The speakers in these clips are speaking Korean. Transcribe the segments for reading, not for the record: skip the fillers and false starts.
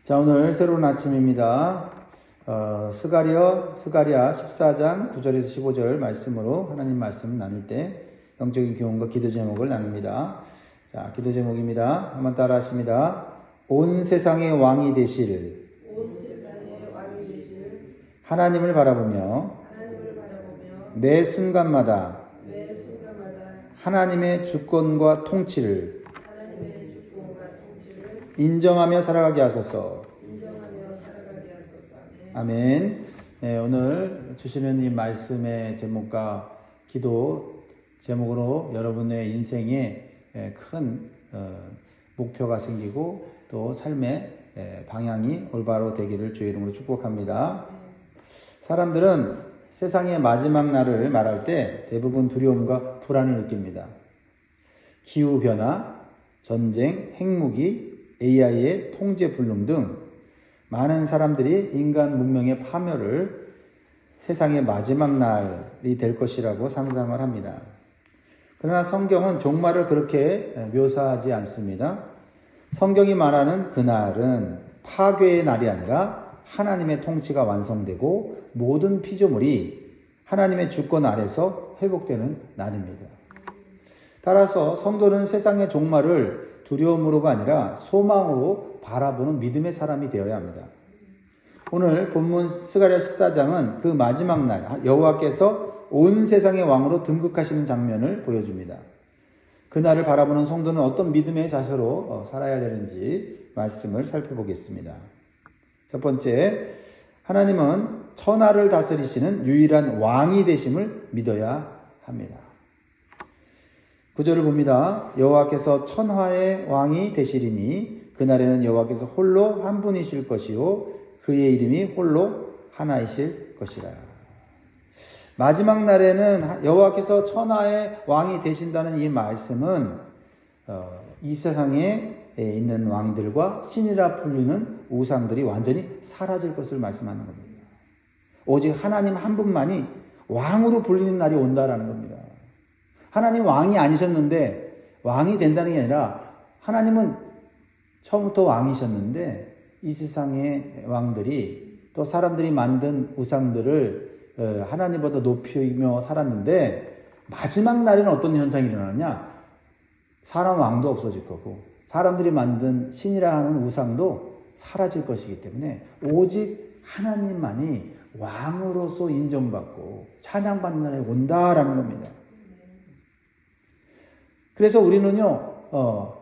자, 오늘 새로운 아침입니다. 스가랴 14장 9절에서 15절 말씀으로 하나님 말씀 나눌 때 영적인 교훈과 기도 제목을 나눕니다. 자, 기도 제목입니다. 한번 따라 하십니다. 온 세상의 왕이 되실 하나님을 바라보며 매 순간마다 하나님의 주권과 통치를 인정하며 살아가게 하소서. 아멘. 네, 오늘 주시는 이 말씀의 제목과 기도 제목으로 여러분의 인생에 큰 목표가 생기고 또 삶의 방향이 올바로 되기를 주의 이름으로 축복합니다. 사람들은 세상의 마지막 날을 말할 때 대부분 두려움과 불안을 느낍니다. 기후변화, 전쟁, 핵무기, AI의 통제 불능 등 많은 사람들이 인간 문명의 파멸을 세상의 마지막 날이 될 것이라고 상상을 합니다. 그러나 성경은 종말을 그렇게 묘사하지 않습니다. 성경이 말하는 그날은 파괴의 날이 아니라 하나님의 통치가 완성되고 모든 피조물이 하나님의 주권 아래서 회복되는 날입니다. 따라서 성도는 세상의 종말을 두려움으로가 아니라 소망으로 바라보는 믿음의 사람이 되어야 합니다. 오늘 본문 스가랴 14장은 그 마지막 날 여호와께서 온 세상의 왕으로 등극하시는 장면을 보여줍니다. 그날을 바라보는 성도는 어떤 믿음의 자세로 살아야 되는지 말씀을 살펴보겠습니다. 첫 번째, 하나님은 천하를 다스리시는 유일한 왕이 되심을 믿어야 합니다. 9절을 봅니다. 여호와께서 천하의 왕이 되시리니 그날에는 여호와께서 홀로 한 분이실 것이요 그의 이름이 홀로 하나이실 것이라. 마지막 날에는 여호와께서 천하의 왕이 되신다는 이 말씀은 이 세상에 있는 왕들과 신이라 불리는 우상들이 완전히 사라질 것을 말씀하는 겁니다. 오직 하나님 한 분만이 왕으로 불리는 날이 온다라는 겁니다. 하나님 왕이 아니셨는데 왕이 된다는 게 아니라 하나님은 처음부터 왕이셨는데 이 세상의 왕들이 또 사람들이 만든 우상들을 하나님보다 높이며 살았는데 마지막 날에는 어떤 현상이 일어나냐? 사람 왕도 없어질 거고 사람들이 만든 신이라 하는 우상도 사라질 것이기 때문에 오직 하나님만이 왕으로서 인정받고 찬양받는 날이 온다라는 겁니다. 그래서 우리는요,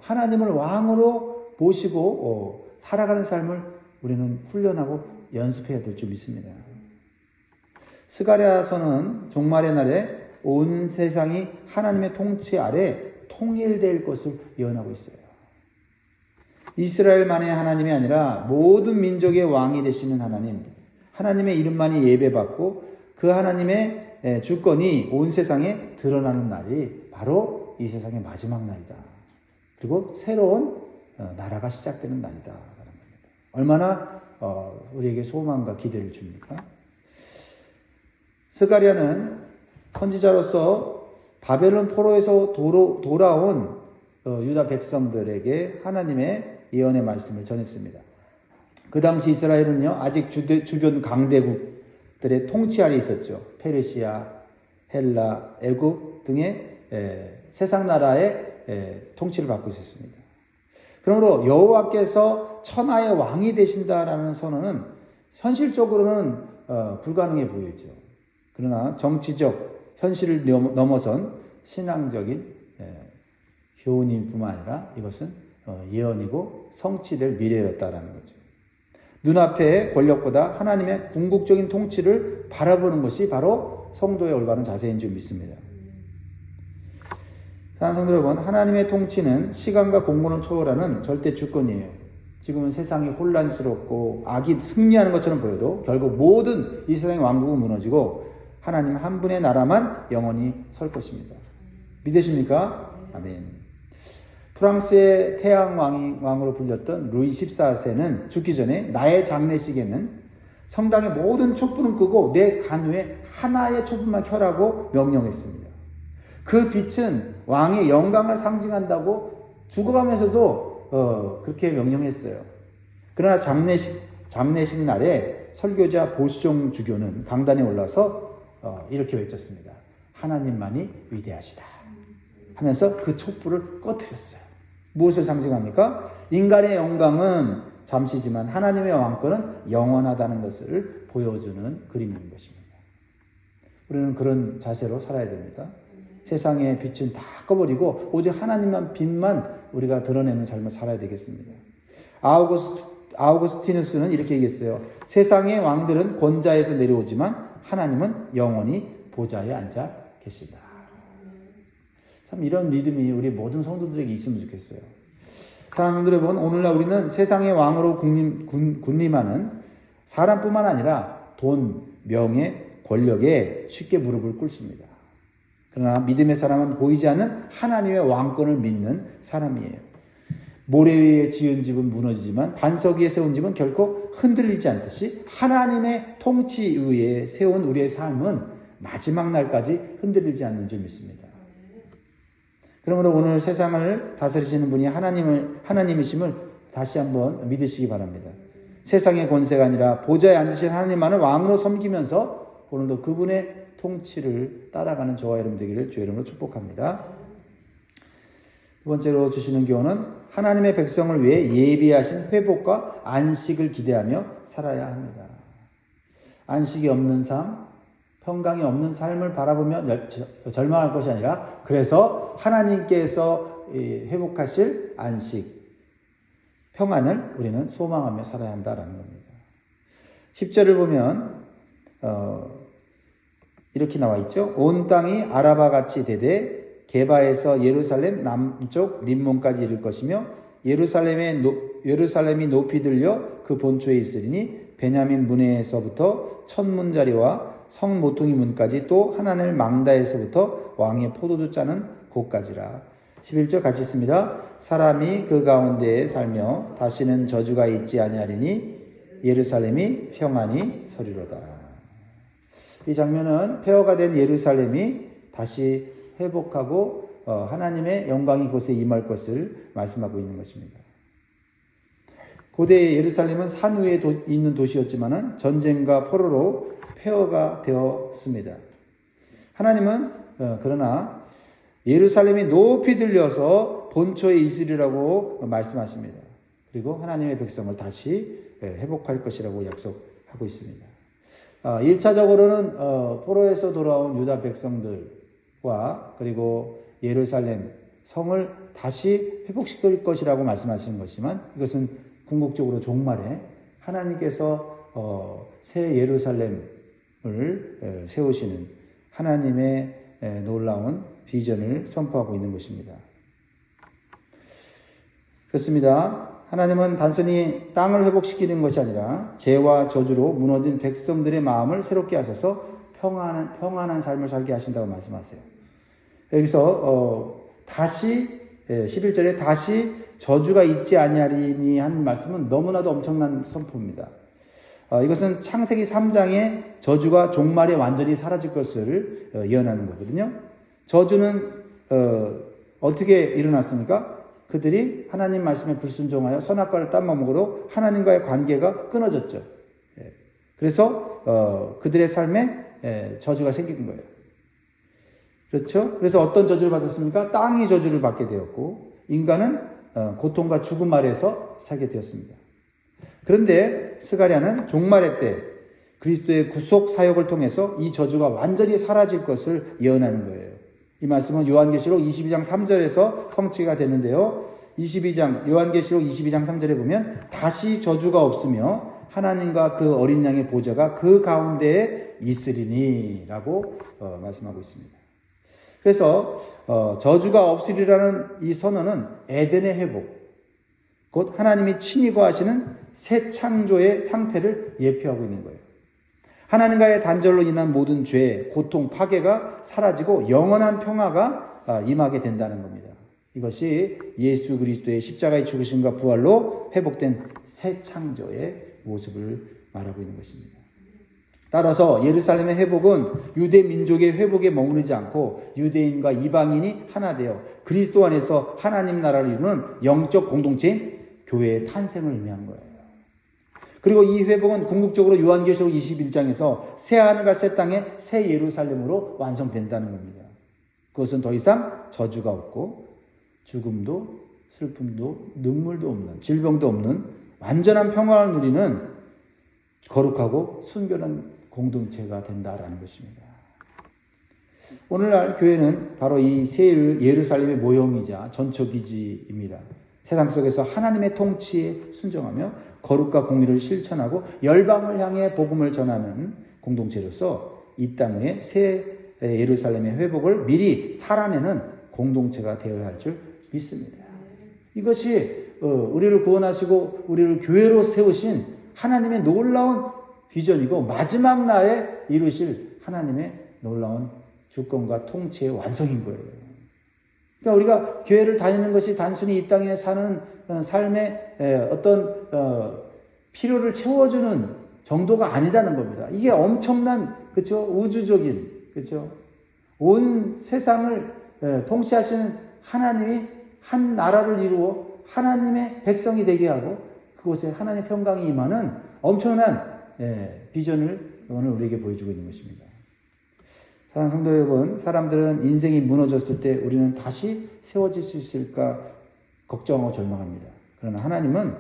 하나님을 왕으로 모시고 살아가는 삶을 우리는 훈련하고 연습해야 될 줄 믿습니다. 스가랴서는 종말의 날에 온 세상이 하나님의 통치 아래 통일될 것을 예언하고 있어요. 이스라엘만의 하나님이 아니라 모든 민족의 왕이 되시는 하나님, 하나님의 이름만이 예배받고 그 하나님의 주권이 온 세상에 드러나는 날이 바로 이 세상의 마지막 날이다. 그리고 새로운 나라가 시작되는 날이다. 얼마나 우리에게 소망과 기대를 줍니까? 스가랴는 선지자로서 바벨론 포로에서 돌아온 유다 백성들에게 하나님의 예언의 말씀을 전했습니다. 그 당시 이스라엘은요, 아직 주변 강대국들의 통치 아래 있었죠. 페르시아, 헬라, 애굽 등의 세상 나라의 통치를 받고 있었습니다. 그러므로 여호와께서 천하의 왕이 되신다라는 선언은 현실적으로는 불가능해 보이죠. 그러나 정치적 현실을 넘어선 신앙적인 교훈일 뿐만 아니라 이것은 예언이고 성취될 미래였다라는 거죠. 눈앞의 권력보다 하나님의 궁극적인 통치를 바라보는 것이 바로 성도의 올바른 자세인 줄 믿습니다. 사랑하는 성도 여러분, 하나님의 통치는 시간과 공간을 초월하는 절대 주권이에요. 지금은 세상이 혼란스럽고 악이 승리하는 것처럼 보여도 결국 모든 이 세상의 왕국은 무너지고 하나님 한 분의 나라만 영원히 설 것입니다. 믿으십니까? 아멘. 프랑스의 태양 왕으로 불렸던 루이 14세는 죽기 전에 나의 장례식에는 성당의 모든 촛불은 끄고 내 간후에 하나의 촛불만 켜라고 명령했습니다. 그 빛은 왕의 영광을 상징한다고 죽어가면서도 그렇게 명령했어요. 그러나 장례식 날에 설교자 보수종 주교는 강단에 올라서 이렇게 외쳤습니다. 하나님만이 위대하시다 하면서 그 촛불을 꺼뜨렸어요. 무엇을 상징합니까? 인간의 영광은 잠시지만 하나님의 왕권은 영원하다는 것을 보여주는 그림인 것입니다. 우리는 그런 자세로 살아야 됩니다. 세상의 빛은 다 꺼버리고 오직 하나님만 빛만 우리가 드러내는 삶을 살아야 되겠습니다. 아우구스티누스는 이렇게 얘기했어요. 세상의 왕들은 권자에서 내려오지만 하나님은 영원히 보좌에 앉아 계시다. 참 이런 믿음이 우리 모든 성도들에게 있으면 좋겠어요. 사랑하는 성도 여러분, 오늘날 우리는 세상의 왕으로 군림하는 사람뿐만 아니라 돈, 명예, 권력에 쉽게 무릎을 꿇습니다. 그러나 믿음의 사람은 보이지 않는 하나님의 왕권을 믿는 사람이에요. 모래 위에 지은 집은 무너지지만 반석 위에 세운 집은 결코 흔들리지 않듯이 하나님의 통치 위에 세운 우리의 삶은 마지막 날까지 흔들리지 않는 줄 믿습니다. 그러므로 오늘 세상을 다스리시는 분이 하나님이심을 다시 한번 믿으시기 바랍니다. 세상의 권세가 아니라 보좌에 앉으신 하나님만을 왕으로 섬기면서 오늘도 그분의 통치를 따라가는 저와 여러분 되기를 주의 이름으로 축복합니다. 두 번째로 주시는 교훈은 하나님의 백성을 위해 예비하신 회복과 안식을 기대하며 살아야 합니다. 안식이 없는 삶, 평강이 없는 삶을 바라보며 절망할 것이 아니라 그래서 하나님께서 회복하실 안식, 평안을 우리는 소망하며 살아야 한다라는 겁니다. 10절을 보면 이렇게 나와 있죠. 온 땅이 아라바 같이 되되 게바에서 예루살렘 남쪽 림몬까지 이를 것이며 예루살렘이 높이 들려 그 본초에 있으리니 베냐민 문에서부터 천문자리와 성 모퉁이 문까지 또 하나늘 망다에서부터 왕의 포도주 짜는 곳까지라. 11절 같이 있습니다. 사람이 그 가운데에 살며 다시는 저주가 있지 아니하리니 예루살렘이 평안히 서리로다. 이 장면은 폐허가 된 예루살렘이 다시 회복하고 하나님의 영광이 그곳에 임할 것을 말씀하고 있는 것입니다. 고대 예루살렘은 산 위에 있는 도시였지만 전쟁과 포로로 폐허가 되었습니다. 하나님은 그러나 예루살렘이 높이 들려서 본초에 있으리라고 말씀하십니다. 그리고 하나님의 백성을 다시 회복할 것이라고 약속하고 있습니다. 1차적으로는 포로에서 돌아온 유다 백성들과 그리고 예루살렘 성을 다시 회복시킬 것이라고 말씀하시는 것이지만 이것은 궁극적으로 종말에 하나님께서 새 예루살렘을 세우시는 하나님의 놀라운 비전을 선포하고 있는 것입니다. 그렇습니다. 하나님은 단순히 땅을 회복시키는 것이 아니라 죄와 저주로 무너진 백성들의 마음을 새롭게 하셔서 평안한 삶을 살게 하신다고 말씀하세요. 여기서 다시 11절에 다시 저주가 있지 아니하리니 하는 말씀은 너무나도 엄청난 선포입니다. 이것은 창세기 3장의 저주가 종말에 완전히 사라질 것을 예언하는 거거든요. 저주는 어떻게 일어났습니까? 그들이 하나님 말씀에 불순종하여 선악과를 따먹음으로 하나님과의 관계가 끊어졌죠. 그래서 그들의 삶에 저주가 생긴 거예요. 그렇죠? 그래서 어떤 저주를 받았습니까? 땅이 저주를 받게 되었고 인간은 고통과 죽음 아래에서 살게 되었습니다. 그런데 스가랴는 종말의 때 그리스도의 구속 사역을 통해서 이 저주가 완전히 사라질 것을 예언하는 거예요. 이 말씀은 요한계시록 22장 3절에서 성취가 되는데요. 요한계시록 22장 3절에 보면 다시 저주가 없으며 하나님과 그 어린 양의 보좌가 그 가운데에 있으리니 라고 말씀하고 있습니다. 그래서 저주가 없으리라는 이 선언은 에덴의 회복, 곧 하나님이 친히 거하시는 새 창조의 상태를 예표하고 있는 거예요. 하나님과의 단절로 인한 모든 죄, 고통, 파괴가 사라지고 영원한 평화가 임하게 된다는 겁니다. 이것이 예수 그리스도의 십자가의 죽으심과 부활로 회복된 새 창조의 모습을 말하고 있는 것입니다. 따라서 예루살렘의 회복은 유대 민족의 회복에 머무르지 않고 유대인과 이방인이 하나 되어 그리스도 안에서 하나님 나라를 이루는 영적 공동체인 교회의 탄생을 의미한 거예요. 그리고 이 회복은 궁극적으로 요한계시록 21장에서 새 하늘과 새 땅의 새 예루살렘으로 완성된다는 겁니다. 그것은 더 이상 저주가 없고 죽음도 슬픔도 눈물도 없는, 질병도 없는 완전한 평화를 누리는 거룩하고 순결한 공동체가 된다라는 것입니다. 오늘날 교회는 바로 이 새 예루살렘의 모형이자 전초기지입니다. 세상 속에서 하나님의 통치에 순종하며 거룩과 공의를 실천하고 열방을 향해 복음을 전하는 공동체로서 이 땅의 새 예루살렘의 회복을 미리 살아내는 공동체가 되어야 할 줄 믿습니다. 이것이 우리를 구원하시고 우리를 교회로 세우신 하나님의 놀라운 비전이고 마지막 날에 이루실 하나님의 놀라운 주권과 통치의 완성인 거예요. 그러니까 우리가 교회를 다니는 것이 단순히 이 땅에 사는 삶의 어떤 필요를 채워주는 정도가 아니다는 겁니다. 이게 엄청난, 그렇죠? 우주적인, 그렇죠? 온 세상을 통치하시는 하나님이 한 나라를 이루어 하나님의 백성이 되게 하고 그곳에 하나님의 평강이 임하는 엄청난 비전을 오늘 우리에게 보여주고 있는 것입니다. 사랑하는 성도 여러분, 사람들은 인생이 무너졌을 때 우리는 다시 세워질 수 있을까 걱정하고 절망합니다. 그러나 하나님은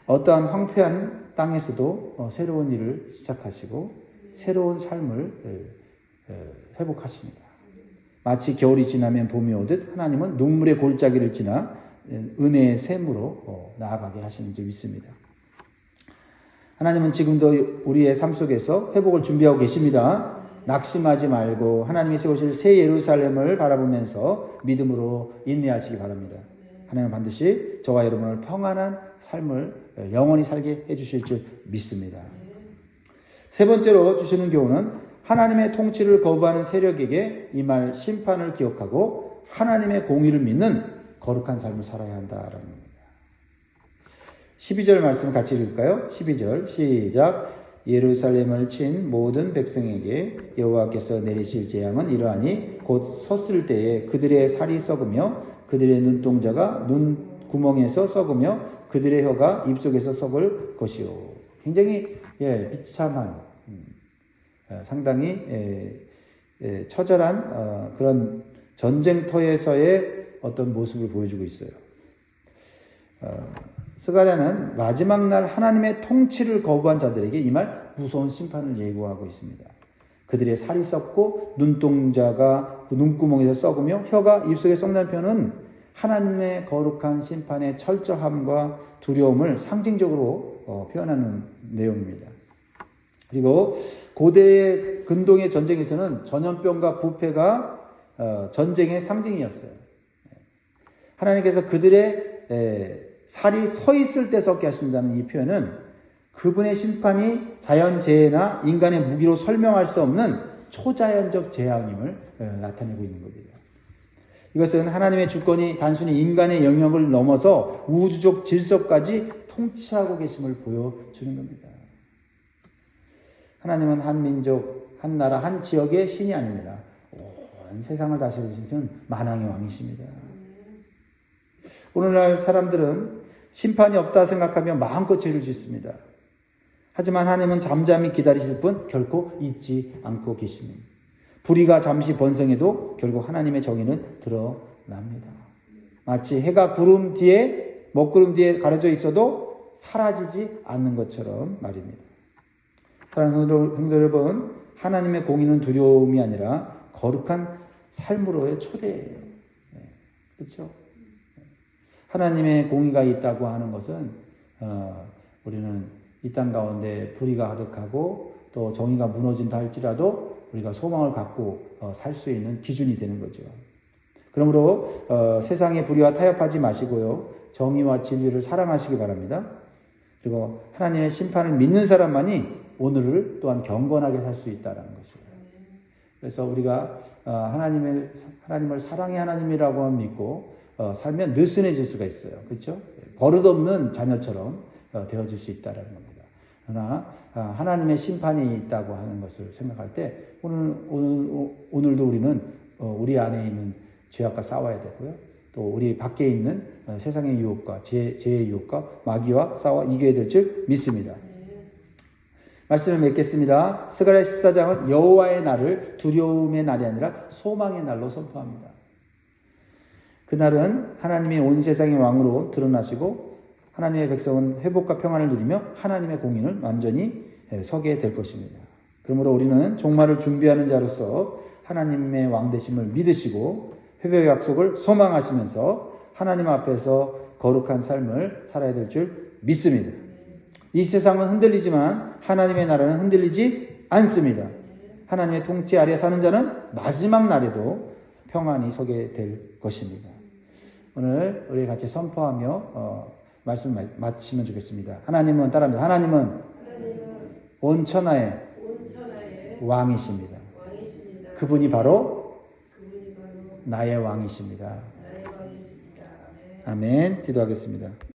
어떠한 황폐한 땅에서도 새로운 일을 시작하시고 새로운 삶을 회복하십니다. 마치 겨울이 지나면 봄이 오듯 하나님은 눈물의 골짜기를 지나 은혜의 샘으로 나아가게 하시는 줄 믿습니다. 하나님은 지금도 우리의 삶 속에서 회복을 준비하고 계십니다. 낙심하지 말고 하나님이 세우실 새 예루살렘을 바라보면서 믿음으로 인내하시기 바랍니다. 하나님은 반드시 저와 여러분을 평안한 삶을 영원히 살게 해주실 줄 믿습니다. 세 번째로 주시는 교훈은 하나님의 통치를 거부하는 세력에게 임할 심판을 기억하고 하나님의 공의를 믿는 거룩한 삶을 살아야 한다라는 겁니다. 12절 말씀 같이 읽을까요? 12절 시작. 예루살렘을 친 모든 백성에게 여호와께서 내리실 재앙은 이러하니 곧 섰을 때에 그들의 살이 썩으며 그들의 눈동자가 눈구멍에서 썩으며 그들의 혀가 입속에서 썩을 것이요. 굉장히 비참한 상당히 처절한 그런 전쟁터에서의 어떤 모습을 보여주고 있어요. 스가랴는 마지막 날 하나님의 통치를 거부한 자들에게 임할 무서운 심판을 예고하고 있습니다. 그들의 살이 썩고 눈동자가 그 눈구멍에서 썩으며 혀가 입속에 썩는 표현은 하나님의 거룩한 심판의 철저함과 두려움을 상징적으로 표현하는 내용입니다. 그리고 고대의 근동의 전쟁에서는 전염병과 부패가 전쟁의 상징이었어요. 하나님께서 그들의 살이 서 있을 때 썩게 하신다는 이 표현은 그분의 심판이 자연재해나 인간의 무기로 설명할 수 없는 초자연적 재앙임을 나타내고 있는 겁니다. 이것은 하나님의 주권이 단순히 인간의 영역을 넘어서 우주적 질서까지 통치하고 계심을 보여주는 겁니다. 하나님은 한 민족, 한 나라, 한 지역의 신이 아닙니다. 온 세상을 다스리시는 만왕의 왕이십니다. 오늘날 사람들은 심판이 없다 생각하며 마음껏 죄를 짓습니다. 하지만 하나님은 잠잠히 기다리실 뿐 결코 잊지 않고 계십니다. 불의가 잠시 번성해도 결국 하나님의 정의는 드러납니다. 마치 해가 구름 뒤에, 먹구름 뒤에 가려져 있어도 사라지지 않는 것처럼 말입니다. 사랑하는 성도 여러분, 하나님의 공의는 두려움이 아니라 거룩한 삶으로의 초대예요. 그렇죠? 하나님의 공의가 있다고 하는 것은 우리는 이 땅 가운데 불의가 가득하고 또 정의가 무너진다 할지라도 우리가 소망을 갖고 살 수 있는 기준이 되는 거죠. 그러므로 세상의 불의와 타협하지 마시고요. 정의와 진리를 사랑하시기 바랍니다. 그리고 하나님의 심판을 믿는 사람만이 오늘을 또한 경건하게 살 수 있다는 것이에요. 그래서 우리가 하나님을 사랑의 하나님이라고 믿고 살면 느슨해질 수가 있어요. 그렇죠? 버릇없는 자녀처럼 되어질 수 있다는 겁니다. 그러나 하나님의 심판이 있다고 하는 것을 생각할 때 오늘도 우리는 우리 안에 있는 죄악과 싸워야 되고요. 또 우리 밖에 있는 세상의 유혹과 죄의 유혹과 마귀와 싸워 이겨야 될 줄 믿습니다. 말씀을 맺겠습니다. 스가랴 14장은 여호와의 날을 두려움의 날이 아니라 소망의 날로 선포합니다. 그날은 하나님이 온 세상의 왕으로 드러나시고 하나님의 백성은 회복과 평안을 누리며 하나님의 공의를 완전히 서게 될 것입니다. 그러므로 우리는 종말을 준비하는 자로서 하나님의 왕되심을 믿으시고 회복의 약속을 소망하시면서 하나님 앞에서 거룩한 삶을 살아야 될 줄 믿습니다. 이 세상은 흔들리지만 하나님의 나라는 흔들리지 않습니다. 하나님의 통치 아래 사는 자는 마지막 날에도 평안히 서게 될 것입니다. 오늘 우리 같이 선포하며 말씀 마치면 좋겠습니다. 하나님은 따라합니다. 하나님은 온 천하의 왕이십니다. 그분이 바로 나의 왕이십니다. 아멘. 기도하겠습니다.